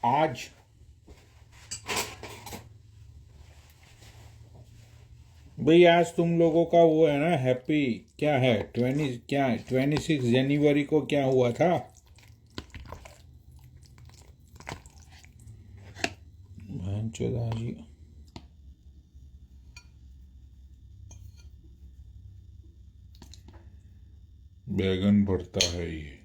आज भाई आज तुम लोगों का वो है ना हैप्पी, क्या है 26 जनवरी को क्या हुआ था? चौदह जी बैगन भरता है ये।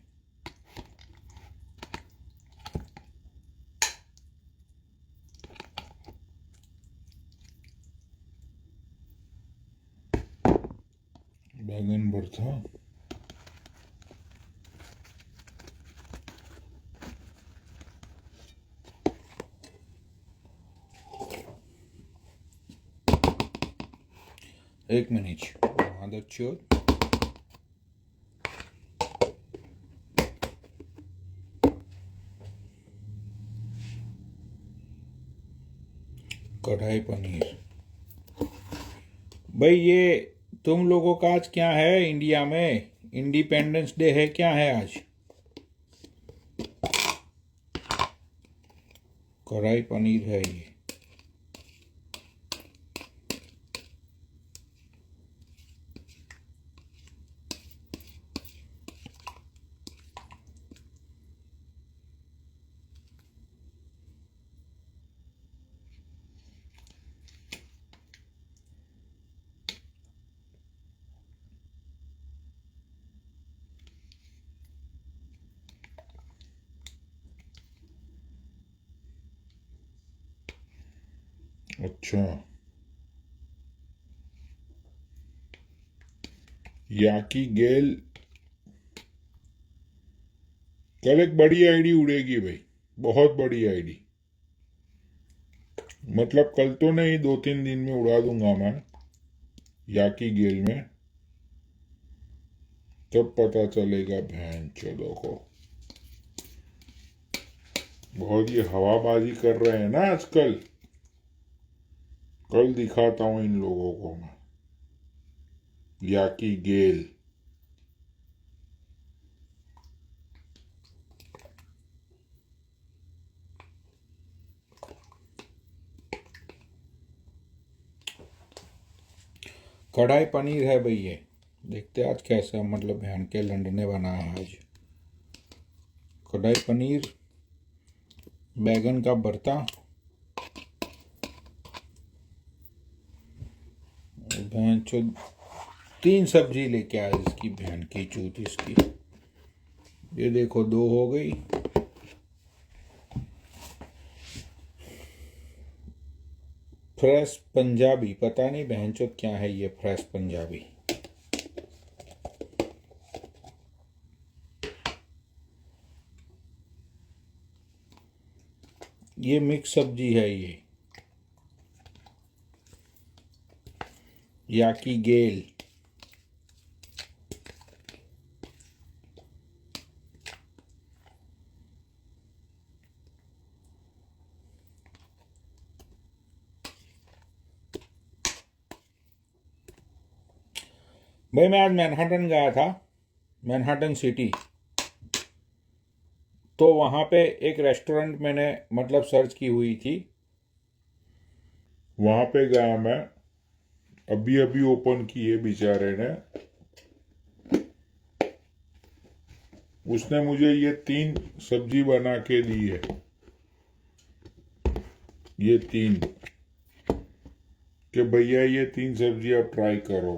बैगन भरता एक मिनट आदत चोर। कढ़ाई पनीर भाई ये तुम लोगों का आज क्या है इंडिया में? इंडिपेंडेंस डे है, क्या है आज? कढ़ाई पनीर है ये। अच्छा, याकी गेल कल एक बड़ी आईडी उड़ेगी भाई, बहुत बड़ी आईडी। मतलब कल तो नहीं, 2-3 दिन में उड़ा दूंगा मैं याकी गेल में। तब पता चलेगा बहन चोदों को। बहुत ये हवाबाजी कर रहे हैं ना आजकल। कल दिखाता हूं इन लोगों को मैं याकी गेल। कढ़ाई पनीर है भाई ये। देखते आज कैसा, मतलब बहन के लंड ने बनाया आज कढ़ाई पनीर, बैगन का भरता, बहन चो 3 सब्जी लेके आए इसकी बहन की चूत इसकी। ये देखो 2 हो गई। फ्रेश पंजाबी, पता नहीं बहन चोत क्या है ये फ्रेश पंजाबी। ये मिक्स सब्जी है ये याकी गेल। भाई मैं आज मैनहट्टन गया था, मैनहट्टन सिटी। तो वहाँ पे एक रेस्टोरेंट मैंने मतलब सर्च की हुई थी, वहाँ पे गया मैं। अभी अभी ओपन किए बेचारे ने। उसने मुझे ये 3 सब्जी बना के दी है, ये 3, कि भैया ये 3 सब्जी आप ट्राई करो।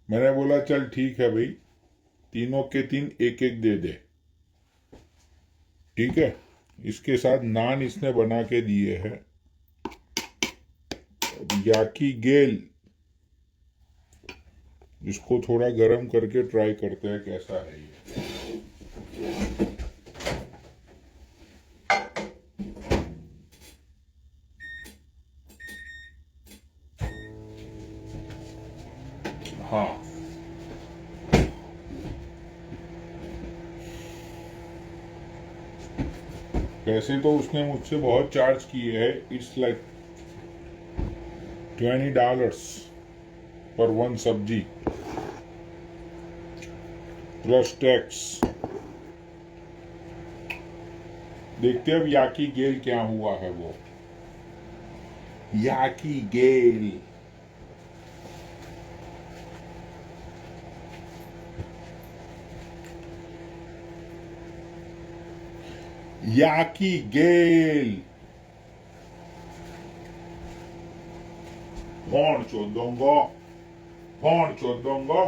मैंने बोला चल ठीक है भाई, तीनों के 3 एक एक दे दे, ठीक है। इसके साथ नान इसने बना के दिए हैं। याकी गेल, इसको थोड़ा गर्म करके ट्राई करते हैं कैसा है ये। हाँ, वैसे तो उसने मुझसे बहुत चार्ज किए है। इट्स लाइक $20 पर 1 सब्जी प्लस टैक्स। देखते अब याकी गेल क्या हुआ है वो। याकी गेल। याकी गेल। भौण चोदोंगो। भौण चोदोंगो।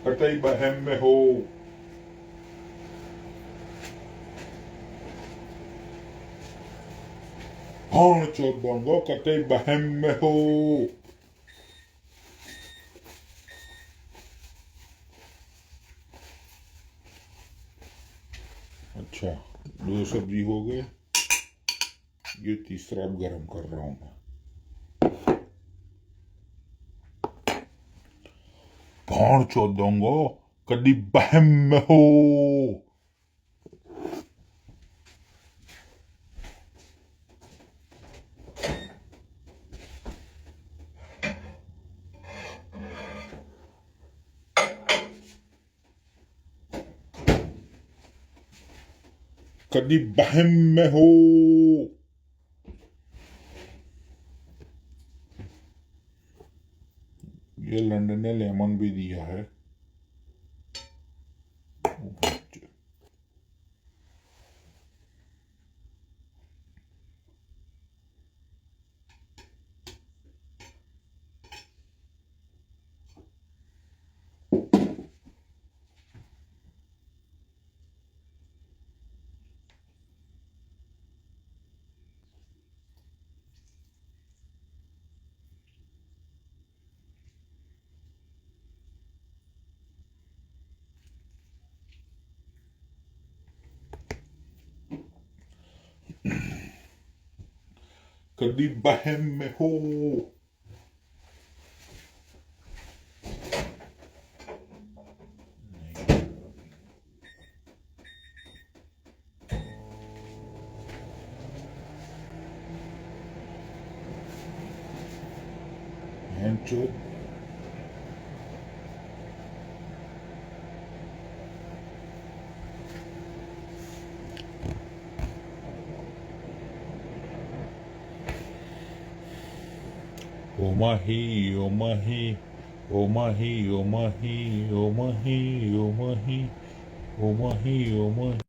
कतई बहम में हो। भौण चोदोंगो कतई बहम में हो। अच्छा, 2 सब्जी हो गए। ये तीसरा अब गरम कर रहा हूं मैं। भौण चोदोंगो कदी बहम में हो। कदी बहम में हो। ये लंदन ने लेमन भी दिया है। कदी बहम में हो। चोद। ओमाही ओमाही ओमाही ओमाही ओमाही ओमाही ओमाही ओमाही।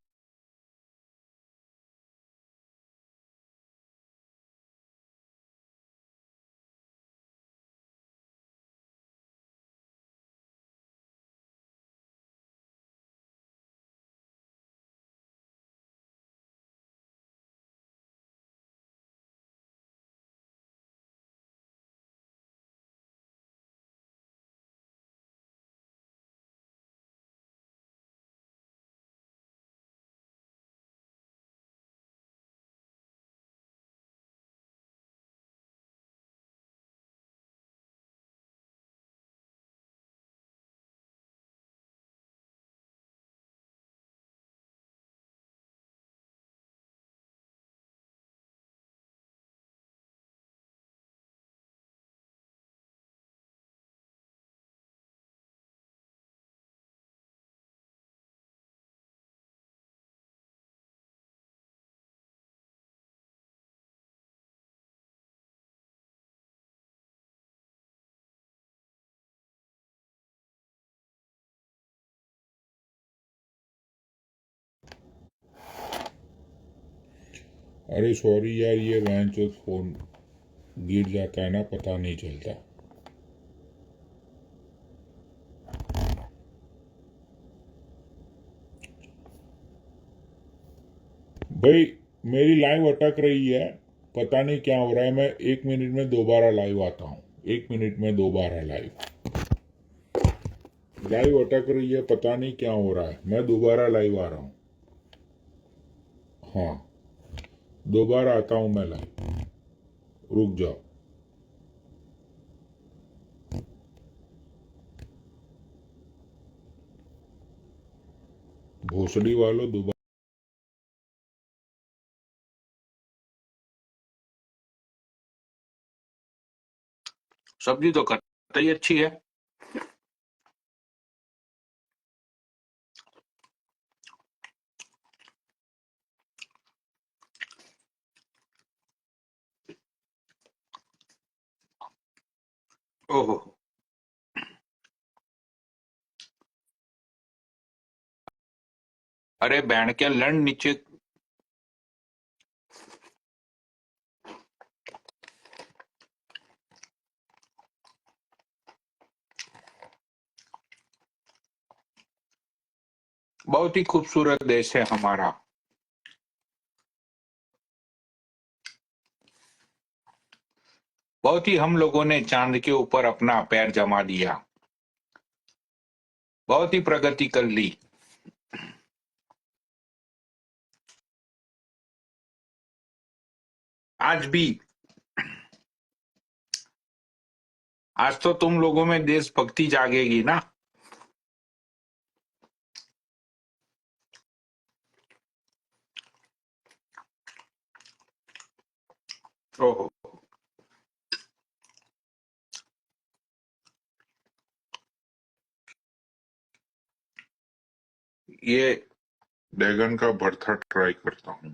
अरे सॉरी यार, ये वैन चोद फोन गिर जाता है ना, पता नहीं चलता। भाई मेरी लाइव अटक रही है, पता नहीं क्या हो रहा है। मैं 1 मिनट में दोबारा लाइव आता हूँ। 1 मिनट में दोबारा लाइव अटक रही है, पता नहीं क्या हो रहा है। मैं दोबारा लाइव आ रहा हूँ। हाँ, दोबारा आता हूँ मैं लाइव। रुक जाओ। भोसड़ी वालों, दोबारा। सब्जी तो कतई अच्छी है। ओहो। अरे बैंड के लंड नीचे। बहुत ही खूबसूरत देश है हमारा। बहुत ही हम लोगों ने चांद के ऊपर अपना पैर जमा दिया। बहुत ही प्रगति कर ली। आज भी। आज तो तुम लोगों में देशभक्ति जागेगी ना। ओहो। ये बैगन का भरता ट्राई करता हूँ।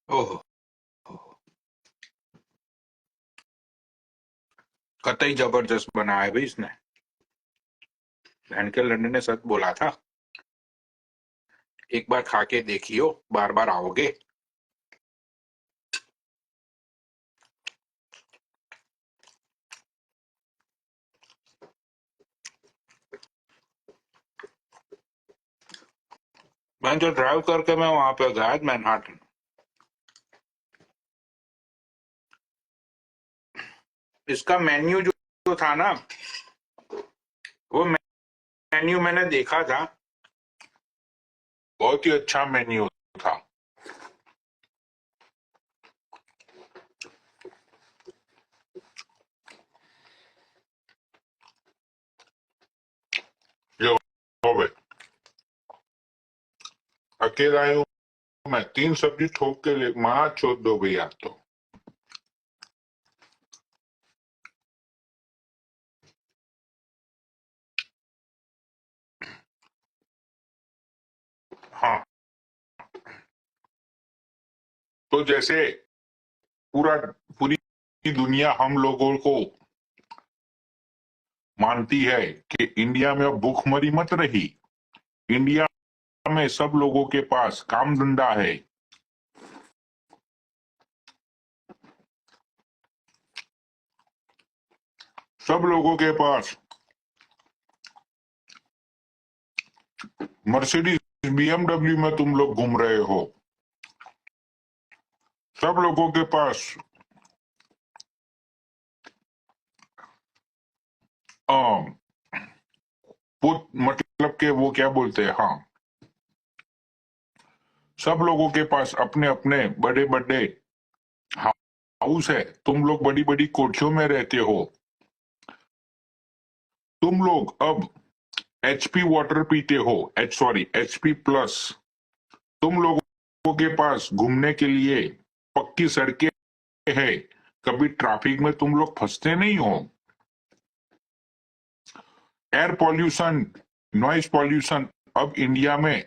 ओहो। कतई जबरदस्त बनाया है भाई इसने। बहन के लंडन ने सच बोला था। एक बार खा के देखियो, बार बार आओगे। मैं जो ड्राइव करके मैं वहां पे गया मैनहट्टन। इसका मेन्यू जो था ना, वो मेन्यू मैंने देखा था। बहुत ही अच्छा मेन्यू था। ये लो बे, अकेला ही हूँ मैं। 3 सब्जी ठोक के ले माँ छोड़ दो भैया तो। हाँ, तो जैसे पूरी दुनिया हम लोगों को मानती है कि इंडिया में अब भूखमरी मत रही। इंडिया में सब लोगों के पास काम धंधा है। सब लोगों के पास मर्सिडीज बीएमडब्ल्यू में तुम लोग घूम रहे हो। सब लोगों के पास वो मतलब के वो क्या बोलते हैं, हाँ, सब लोगों के पास अपने अपने बड़े बड़े हाउस है। तुम लोग बड़ी बड़ी कोठियों में रहते हो। तुम लोग अब एचपी वाटर पीते हो, एचपी प्लस। तुम लोगों के पास घूमने के लिए पक्की सड़कें है। कभी ट्रैफिक में तुम लोग फंसते नहीं हो। एयर पॉल्यूशन, नॉइज पॉल्यूशन अब इंडिया में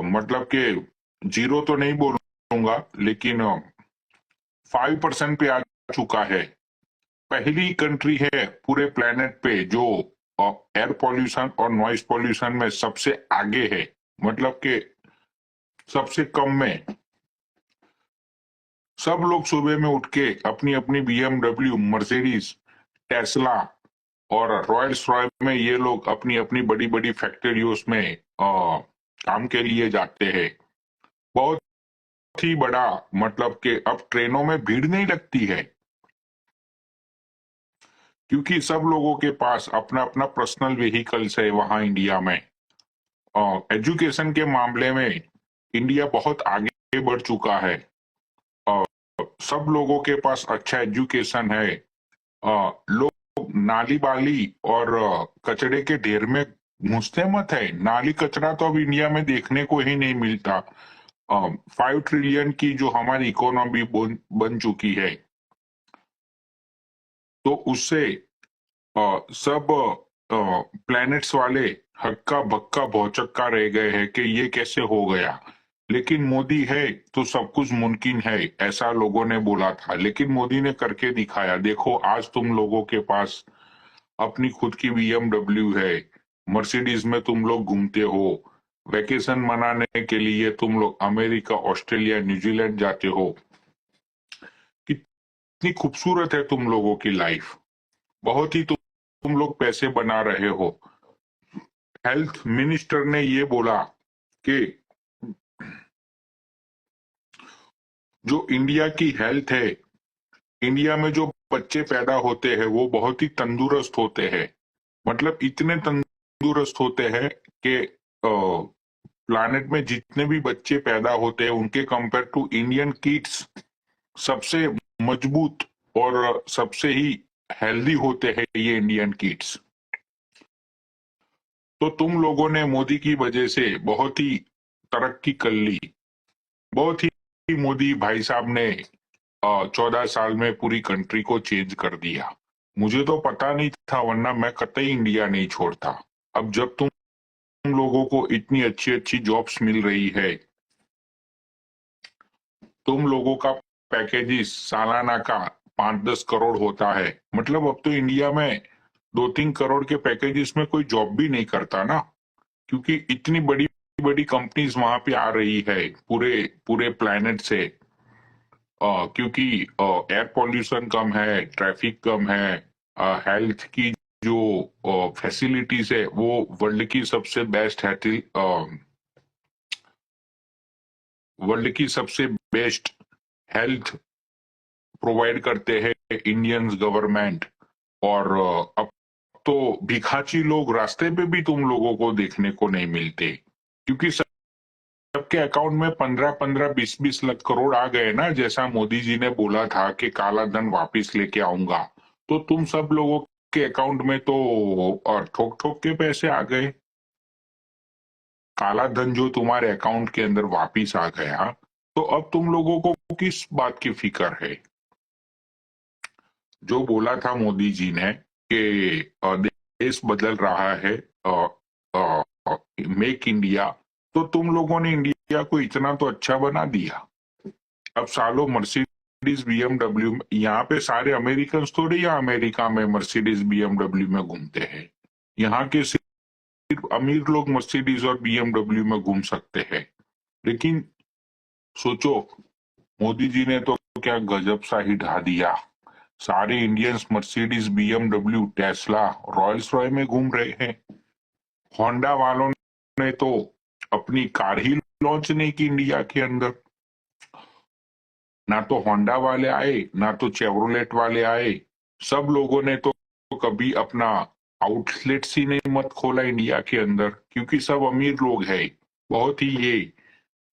मतलब कि जीरो तो नहीं बोलूंगा, लेकिन 5% पे आ चुका है। पहली कंट्री है पूरे प्लेनेट पे जो एयर पॉल्यूशन और नॉइज पॉल्यूशन में सबसे आगे है। मतलब कि सबसे कम में। सब लोग सुबह में उठ के अपनी अपनी बीएमडब्ल्यू, मर्सिडीज, टेस्ला और रॉयल्स रॉय में ये लोग अपनी अपनी बड़ी बड़ी फैक्ट्रियों में काम के लिए जाते हैं। बहुत ही बड़ा, मतलब कि अब ट्रेनों में भीड़ नहीं लगती है, क्योंकि सब लोगों के पास अपना अपना पर्सनल व्हीकल्स है वहां इंडिया में। एजुकेशन के मामले में इंडिया बहुत आगे बढ़ चुका है। अ, सब लोगों के पास अच्छा एजुकेशन है। लोग नाली बाली और कचड़े के ढेर में घुसते मत है। नाली कचरा तो अब इंडिया में देखने को ही नहीं मिलता। 5 ट्रिलियन की जो हमारी इकोनॉमी बन चुकी है, तो उससे सब प्लैनेट्स वाले हक्का बक्का भौचक्का रह गए हैं कि ये कैसे हो गया। लेकिन मोदी है तो सब कुछ मुमकिन है, ऐसा लोगों ने बोला था, लेकिन मोदी ने करके दिखाया। देखो आज तुम लोगों के पास अपनी खुद की BMW है, मर्सिडीज में तुम लोग घूमते हो, वेकेशन मनाने के लिए तुम लोग अमेरिका, ऑस्ट्रेलिया, न्यूजीलैंड जाते हो। कितनी खूबसूरत है तुम लोगों की लाइफ, बहुत ही तुम लोग पैसे बना रहे हो। हेल्थ मिनिस्टर ने ये बोला कि जो इंडिया की हेल्थ है, इंडिया में जो बच्चे पैदा होते हैं वो बहुत ही तंदुरुस्त होते हैं, मतलब इतने तंदुरुस्त होते हैं कि प्लानेट में जितने भी बच्चे पैदा होते हैं उनके कंपेयर टू इंडियन किड्स सबसे मजबूत और सबसे ही हेल्दी होते हैं ये इंडियन किड्स। तो तुम लोगों ने मोदी की वजह से बहुत ही तरक्की कर ली, बहुत ही मोदी भाई साहब ने 14 साल में पूरी कंट्री को चेंज कर दिया। मुझे तो पता नहीं था, वरना मैं कतई इंडिया नहीं छोड़ता। अब जब तुम लोगों को इतनी अच्छी अच्छी जॉब्स मिल रही है, तुम लोगों का पैकेजेस सालाना का 5-10 करोड़ होता है, मतलब अब तो इंडिया में 2-3 करोड़ के पैकेजेस में कोई जॉब भी नहीं करता ना, क्योंकि इतनी बड़ी बड़ी कंपनीज वहां पे आ रही है पूरे पूरे प्लेनेट से। क्योंकि एयर पॉल्यूशन कम है, ट्रैफिक कम है, हेल्थ की जो फैसिलिटीज है वो वर्ल्ड की सबसे बेस्ट है, वर्ल्ड की सबसे बेस्ट हेल्थ प्रोवाइड करते हैं इंडियंस गवर्नमेंट। और अब तो भिखाची लोग रास्ते पे भी तुम लोगों को देखने को नहीं मिलते, क्योंकि सबके अकाउंट में 15-15, 20-20 लाख करोड़ आ गए ना, जैसा मोदी जी ने बोला था कि काला धन वापिस लेके आऊंगा। तो तुम सब लोगों के अकाउंट में तो और ठोक ठोक के पैसे आ गए। काला धन जो तुम्हारे अकाउंट के अंदर वापिस आ गया, तो अब तुम लोगों को किस बात की फिक्र है। जो बोला था मोदी जी ने कि देश बदल रहा है, मेक इंडिया, तो तुम लोगों ने इंडिया को इतना तो अच्छा बना दिया। अब सालों मर्सिडीज BMW, यहाँ पे सारे अमेरिकन थोड़ी या अमेरिका में मर्सिडीज BMW में घूमते हैं। यहाँ के सिर्फ अमीर लोग मर्सिडीज और BMW में घूम सकते हैं। लेकिन सोचो, मोदी जी ने तो क्या गजब सा ही ढा दिया। सारे Indians Mercedes BMW Tesla Royals Roy में घूम रहे हैं। होंडा वालों ने तो अपनी कार ही लॉन्च नहीं की इंडिया के अंदर। ना तो होंडा वाले आए, ना तो चेवरोलेट वाले आए। सब लोगों ने तो कभी अपना आउटलेट्स ही नहीं मत खोला इंडिया के अंदर, क्योंकि सब अमीर लोग हैं। बहुत ही ये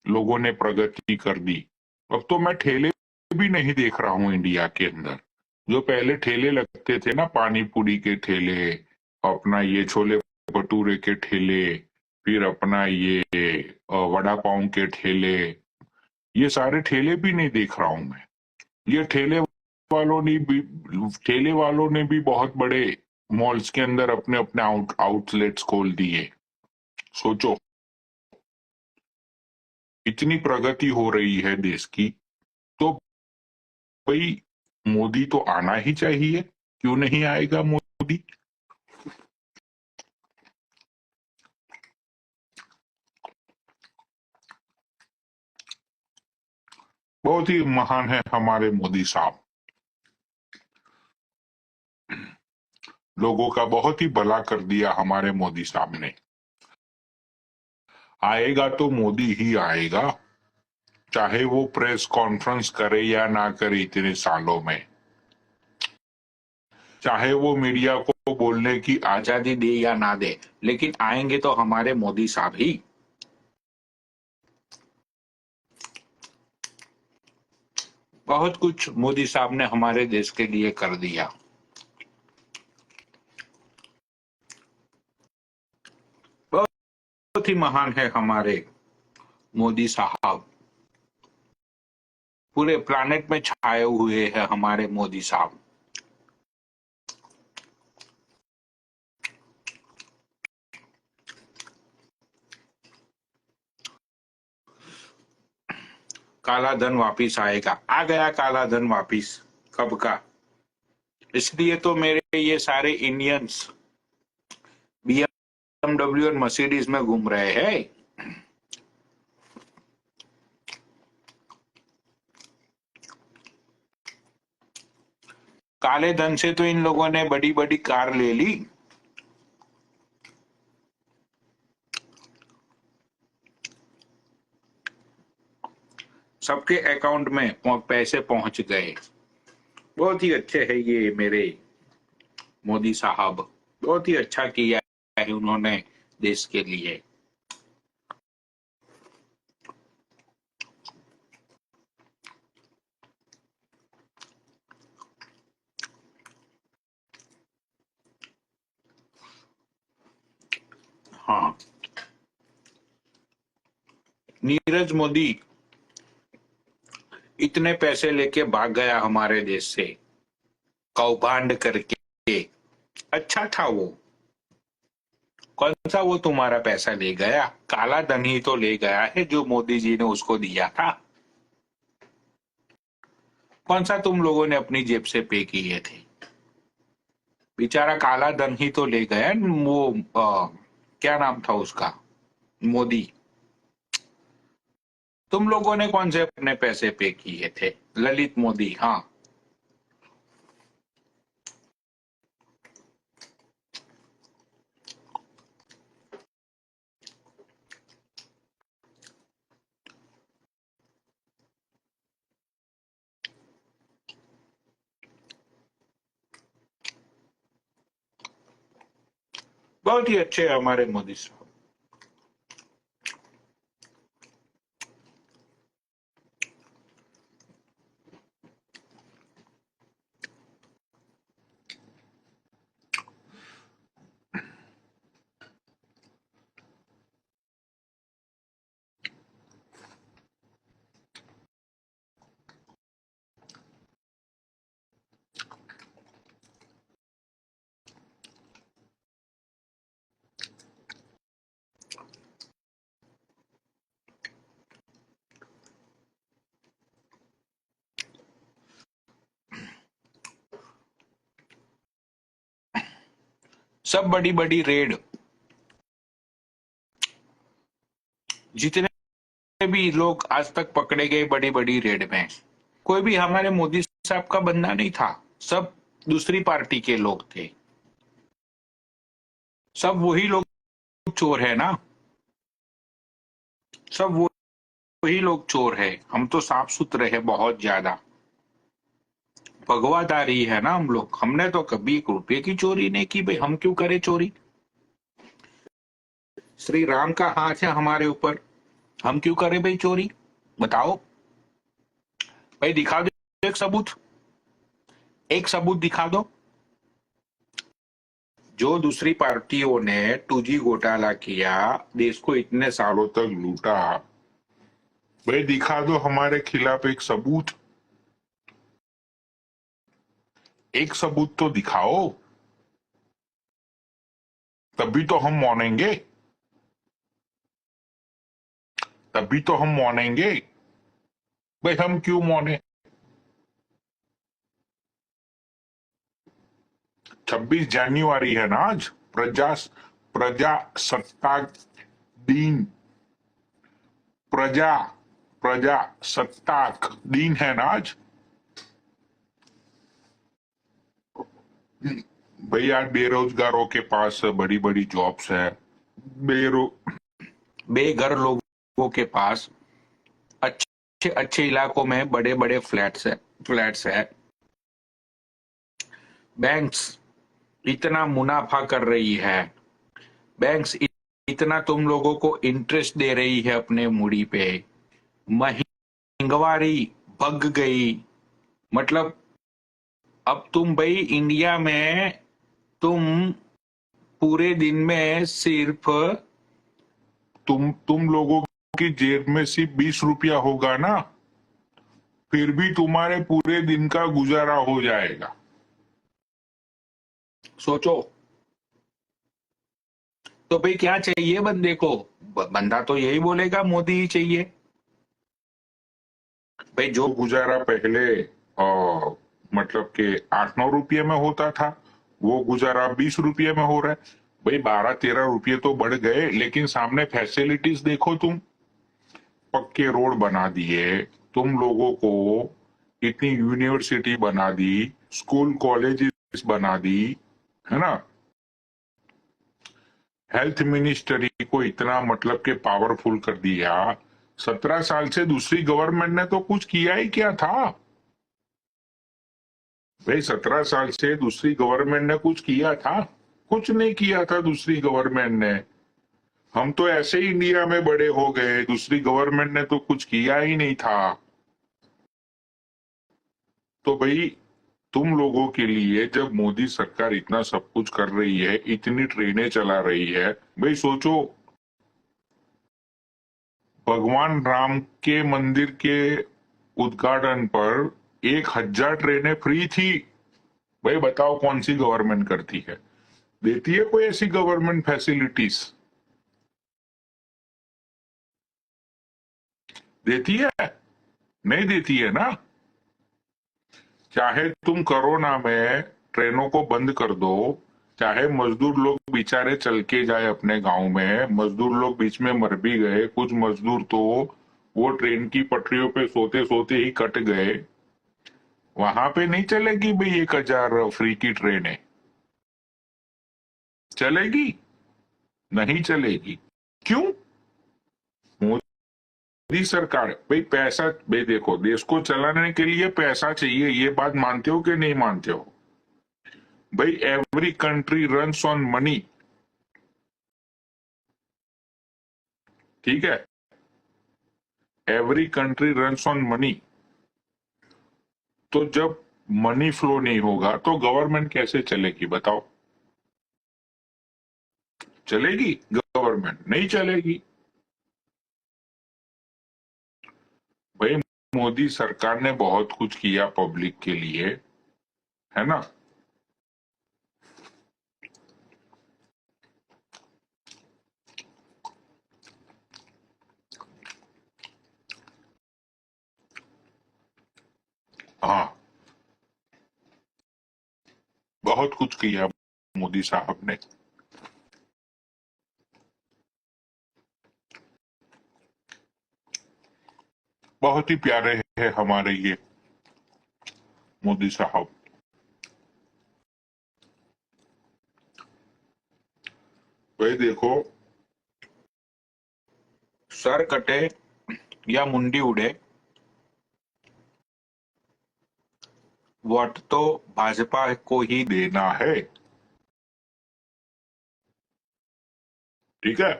लोगों ने प्रगति कर दी। अब तो मैं ठेले भी नहीं देख रहा हूं इंडिया के अंदर। जो पहले ठेले लगते थे ना, पानी पूरी के ठेले, अपना ये छोले भटूरे के ठेले, फिर अपना ये वड़ा पाव के ठेले, ये सारे ठेले भी नहीं देख रहा हूं मैं। ये ठेले वालों ने भी बहुत बड़े मॉल्स के अंदर अपने अपने आउटलेट्स खोल दिए। सोचो, इतनी प्रगति हो रही है देश की, तो भाई मोदी तो आना ही चाहिए। क्यों नहीं आएगा मोदी। बहुत ही महान है हमारे मोदी साहब, लोगों का बहुत ही भला कर दिया हमारे मोदी साहब ने। आएगा तो मोदी ही आएगा, चाहे वो प्रेस कॉन्फ्रेंस करे या ना करे इतने सालों में, चाहे वो मीडिया को बोलने की आजादी दे या ना दे, लेकिन आएंगे तो हमारे मोदी साहब ही। बहुत कुछ मोदी साहब ने हमारे देश के लिए कर दिया। बहुत ही महान है हमारे मोदी साहब, पूरे प्लानेट में छाए हुए हैं हमारे मोदी साहब। काला धन वापिस आएगा। आ गया काला धन वापिस, कब का। इसलिए तो मेरे ये सारे इंडियंस BMW और मर्सिडीज में घूम रहे हैं। काले धन से तो इन लोगों ने बड़ी बड़ी कार ले ली। सबके अकाउंट में पैसे पहुंच गए। बहुत ही अच्छे है ये मेरे मोदी साहब, बहुत ही अच्छा किया है उन्होंने देश के लिए। हाँ, नीरज मोदी इतने पैसे लेके भाग गया हमारे देश से, कौभांड करके। अच्छा था वो। कौन सा वो तुम्हारा पैसा ले गया? काला धन ही तो ले गया है जो मोदी जी ने उसको दिया था। कौन सा तुम लोगों ने अपनी जेब से पे किए थे? बेचारा काला धन ही तो ले गया। वो क्या नाम था उसका, मोदी। तुम लोगों ने कौन से अपने पैसे पे किए थे? ललित मोदी। हाँ, बहुत ही अच्छे हमारे मोदी साहब। सब बड़ी बड़ी रेड, जितने भी लोग आज तक पकड़े गए बड़ी बड़ी रेड में, कोई भी हमारे मोदी साहब का बंदा नहीं था। सब दूसरी पार्टी के लोग थे। सब वही लोग चोर है ना। सब वही लोग चोर है। हम तो साफ सुथरे हैं बहुत ज्यादा। भगवादारी है ना हम लोग। हमने तो कभी 1 रुपये की चोरी नहीं की भाई। हम क्यों करें चोरी? श्री राम का हाथ है हमारे ऊपर। हम क्यों करें भाई चोरी? बताओ भाई, दिखा दो एक सबूत। एक सबूत दिखा दो। जो दूसरी पार्टियों ने 2G घोटाला किया, देश को इतने सालों तक लूटा, भाई दिखा दो हमारे खिलाफ एक सबूत। एक सबूत तो दिखाओ, तभी तो हम मानेंगे। तभी तो हम मानेंगे। भाई हम क्यों माने? 26 जनवरी है ना आज, प्रजासत्ताक दिन। प्रजा प्रजासत्ताक दिन है ना आज। भाई यार, बेरोजगारों के पास बड़ी बड़ी जॉब्स है। बेघर लोगों के पास अच्छे अच्छे इलाकों में बड़े बड़े फ्लैट्स है। बैंक्स इतना मुनाफा कर रही है। बैंक्स इतना तुम लोगों को इंटरेस्ट दे रही है अपने मूडी पे। महंगाई भग गई। मतलब अब तुम भाई इंडिया में, तुम पूरे दिन में सिर्फ तुम लोगों की जेब में सिर्फ 20 रुपया होगा ना, फिर भी तुम्हारे पूरे दिन का गुजारा हो जाएगा। सोचो तो भाई क्या चाहिए बंदे को? बंदा तो यही बोलेगा मोदी ही चाहिए। भाई जो गुजारा पहले मतलब कि 8-9 रुपये में होता था, वो गुजारा 20 रुपये में हो रहा है। भाई 12-13 रुपये तो बढ़ गए, लेकिन सामने फैसिलिटीज देखो तुम। पक्के रोड बना दिए तुम लोगों को, इतनी यूनिवर्सिटी बना दी, स्कूल कॉलेजेस बना दी, है ना। हेल्थ मिनिस्ट्री को इतना मतलब के पावरफुल कर दिया। 17 साल से दूसरी गवर्नमेंट ने तो कुछ किया ही क्या था। भाई 17 साल से दूसरी गवर्नमेंट ने कुछ किया था? कुछ नहीं किया था दूसरी गवर्नमेंट ने। हम तो ऐसे ही इंडिया में बड़े हो गए, दूसरी गवर्नमेंट ने तो कुछ किया ही नहीं था। तो भाई तुम लोगों के लिए जब मोदी सरकार इतना सब कुछ कर रही है, इतनी ट्रेनें चला रही है, भाई सोचो भगवान राम के मंदिर के उद्घाटन पर 1000 ट्रेनें फ्री थी। भाई बताओ कौन सी गवर्नमेंट करती है? देती है कोई ऐसी गवर्नमेंट फैसिलिटीज? देती है? नहीं देती है ना। चाहे तुम कोरोना में ट्रेनों को बंद कर दो, चाहे मजदूर लोग बेचारे चल के जाए अपने गांव में, मजदूर लोग बीच में मर भी गए, कुछ मजदूर तो वो ट्रेन की पटरियों पे सोते सोते ही कट गए। वहां पे नहीं चलेगी भाई 1000 फ्री की ट्रेन है? चलेगी? नहीं चलेगी। क्यों? मोदी सरकार भाई पैसा, भाई देखो देश को चलाने के लिए पैसा चाहिए, ये बात मानते हो कि नहीं मानते हो? भाई every country runs on money, ठीक है। Every country runs on money. तो जब मनी फ्लो नहीं होगा तो गवर्नमेंट कैसे चलेगी बताओ? चलेगी गवर्नमेंट? नहीं चलेगी। भाई मोदी सरकार ने बहुत कुछ किया पब्लिक के लिए, है ना। हाँ, बहुत कुछ किया मोदी साहब ने। बहुत ही प्यारे हैं हमारे ये मोदी साहब। भाई देखो, सर कटे या मुंडी उड़े, वोट तो भाजपा को ही देना है, ठीक है।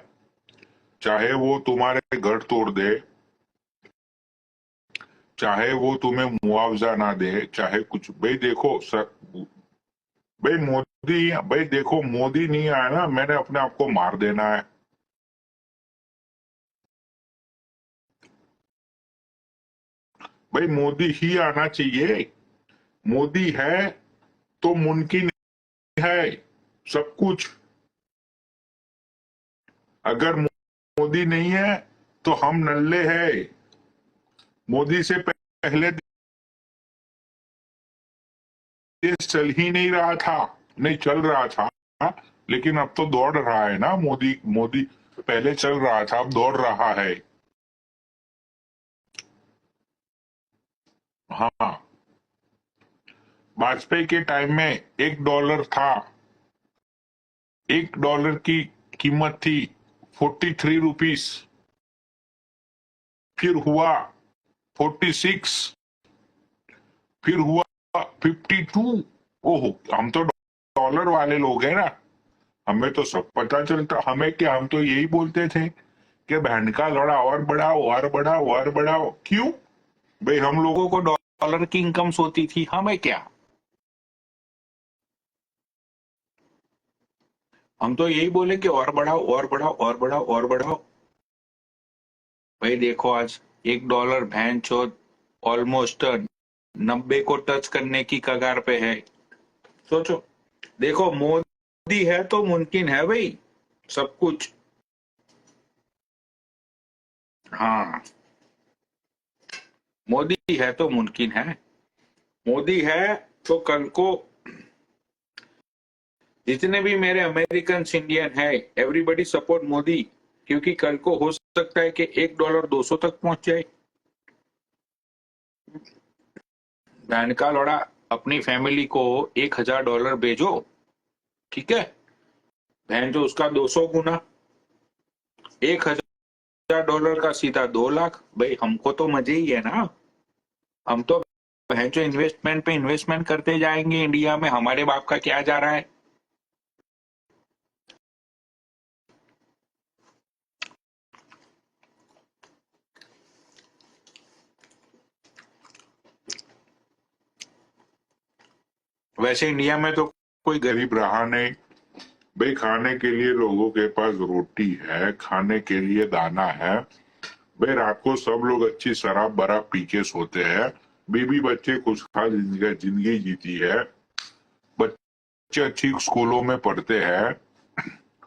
चाहे वो तुम्हारे घर तोड़ दे, चाहे वो तुम्हें मुआवजा ना दे, चाहे कुछ। भाई देखो सर, भाई मोदी, भाई देखो मोदी नहीं आया ना, मैंने अपने आप को मार देना है। भाई मोदी ही आना चाहिए। मोदी है तो मुमकिन है सब कुछ। अगर मोदी नहीं है तो हम नल्ले हैं। मोदी से पहले देश चल ही नहीं रहा था, नहीं चल रहा था, लेकिन अब तो दौड़ रहा है ना। मोदी मोदी पहले चल रहा था, अब दौड़ रहा है। हाँ, वाजपेयी के टाइम में $1 था, $1 की कीमत थी 43 रुपीस, फिर हुआ 46, फिर हुआ 52। ओहो, हम तो डॉलर वाले लोग हैं ना, हमें तो सब पता चलता। हमें क्या, हम तो यही बोलते थे कि बहन का लड़ा और बढ़ाओ और बढ़ाओ और बढ़ाओ। क्यों? भाई हम लोगों को डॉलर की इनकम होती थी, हमें क्या। हम तो यही बोले कि और बढ़ाओ और बढ़ाओ और बढ़ाओ और बढ़ाओ। भाई देखो आज $1 भैन चोद ऑलमोस्ट 90 को टच करने की कगार पे है। सोचो, देखो मोदी है तो मुमकिन है भाई सब कुछ। हाँ, मोदी है तो मुमकिन है। मोदी है तो कल को जितने भी मेरे अमेरिकन इंडियन है, एवरीबडी सपोर्ट मोदी, क्योंकि कल को हो सकता है कि $1 200 तक पहुंच जाए। बहन का लौड़ा, अपनी फैमिली को $1000 भेजो, ठीक है, बहन जो उसका 200 गुना, $1000 का सीधा 2 लाख। भाई हमको तो मजे ही है ना, हम तो बहन जो इन्वेस्टमेंट पे इन्वेस्टमेंट करते जाएंगे इंडिया में, हमारे बाप का क्या जा रहा है। वैसे इंडिया में तो कोई गरीब रहा नहीं भाई, खाने के लिए लोगों के पास रोटी है, खाने के लिए दाना है भाई। रात को सब लोग अच्छी शराब बराब पी के सोते हैं, बीबी बच्चे खुशहाल जिंदगी जीती है, बच्चे अच्छी स्कूलों में पढ़ते हैं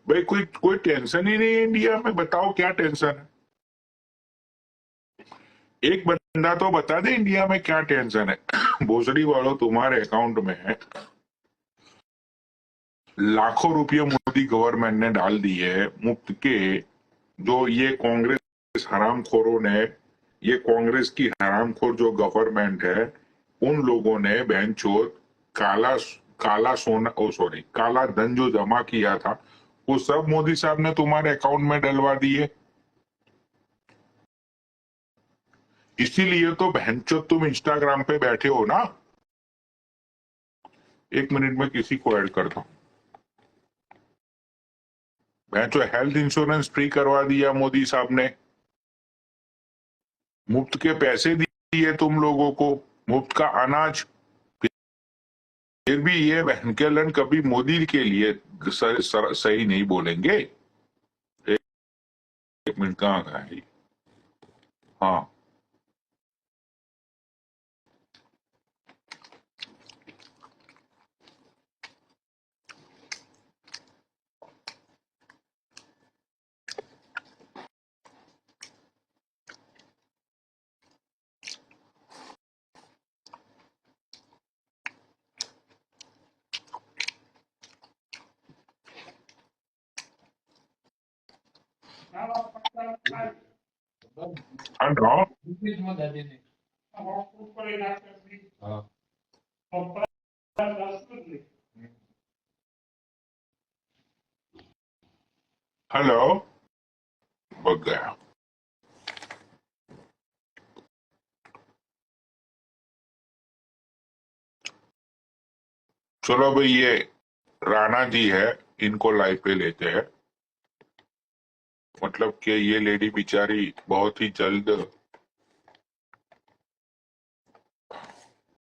भाई। कोई कोई टेंशन ही नहीं है इंडिया में। बताओ क्या टेंशन है? एक बंदा तो बता दे इंडिया में क्या टेंशन है। भोसड़ी वालों, तुम्हारे अकाउंट में है लाखों रुपये, मोदी गवर्नमेंट ने डाल दिए मुफ्त के। जो ये कांग्रेस हरामखोरों ने, ये कांग्रेस की हरामखोर जो गवर्नमेंट है, उन लोगों ने बहनचोद काला काला सोना, ओ सॉरी, काला धन जो जमा किया था, वो सब मोदी साहब ने तुम्हारे अकाउंट में डलवा दिए। इसीलिए तो बहनचोद तुम इंस्टाग्राम पे बैठे हो ना। 1 मिनट में किसी को ऐड करता हूँ। बहनचोद हेल्थ इंश्योरेंस फ्री करवा दिया मोदी साहब ने, मुफ्त के पैसे दिए तुम लोगों को, मुफ्त का अनाज। फिर भी ये बहन के लन कभी मोदी के लिए सही नहीं बोलेंगे। 1 मिनट कहाँ गया है? हाँ, हेलो, बग गया। चलो भाई, ये राणा जी है, इनको लाइव पे लेते हैं। मतलब कि ये लेडी बेचारी बहुत ही जल्द